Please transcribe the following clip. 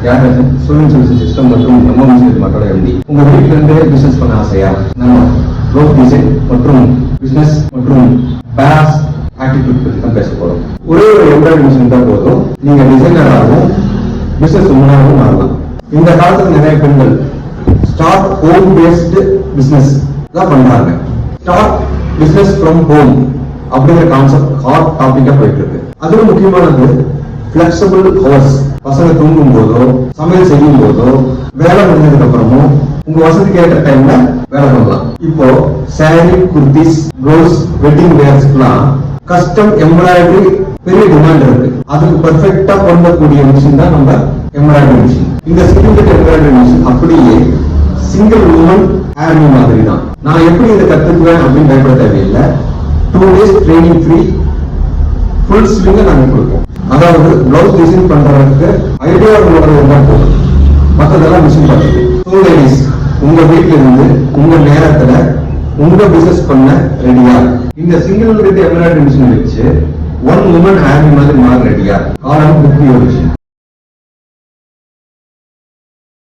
Thiagarajan student service system மற்றும் MMC மக்களோட empty. உங்க வீட்டில இருந்தே பிசினஸ் பண்ண ஆசையா? நம்ம க்ளோத் டிசைன் மற்றும் பிசினஸ் மற்றும் பேராஸ் ஆட்டிடியூட் பத்தி தான் பேச போறோம். ஒரே ஒரு எம்ப்ராய்டரி மிஷின் தான் போதும், நீங்க டிசைனராகவும் பிசினஸ் உமனாகவும் மாறலாம். இந்த காலத்துல நிறைய பெண்கள் ஸ்டார்ட் ஹோம் பேஸ்டு பிசினஸ் தான் பண்றாங்க. ஸ்டார்ட் பிசினஸ் ஃப்ரம் ஹோம் அப்படிங்கிற கான்செப்ட் ஹாட் டாபிக்கா போயிட்டு இருக்கு. அதுவும் முக்கியமானது பிளெக்சிபிள் ஹவர்ஸ். பசங்க தூங்கும் போதோ சமையல் செய்யும் போதோ வேலை முடிஞ்சதுக்கு அப்புறமும் உங்க வசதிக்கு ஏற்ற டைம்ல வேலை பண்ணலாம். இப்போ சாரி, குர்த்திஸ், ப்ளவுஸ், வெட்டிங் வேர்ஸ்க்குலாம் கஸ்டம் எம்ப்ராய்டரி பெரிய டிமாண்ட் இருக்கு. அதுக்கு பெர்ஃபெக்ட்டா பொருந்தக்கூடிய மிஷின் தான் நம்ம எம்ப்ராய்டரி மிஷின். இந்த சிங்கிள் எம்ப்ராய்டரி மிஷின் அப்படியே சிங்கிள் உமன் ஆர்மி மாதிரி தான். நான் எப்படி இதை கத்துக்குவேன் அப்படின்னு பயப்பட தேவையில்லை. 2 days ட்ரைனிங் ஃப்ரீ, ஃபுல் ஸ்விங்க நாங்க கொடுப்போம். அதாவது பிளவுஸ் டிசைன் பண்றதுக்கு ஐடியா இருந்தா போதும், மற்றதெல்லாம் மிஷின் பண்ணுறது. ஸோ லேடிஸ், உங்க வீட்டுல இருந்து உங்க நேரத்துல உங்க பிசினஸ் பண்ண ரெடியா? இந்த சிங்கிள் எம்ப்ராய்டரி மிஷின் வச்சு 1 woman ஆர்மி மாதிரி மாற ரெடியா? காலம் புக் யுவர் மிஷின்.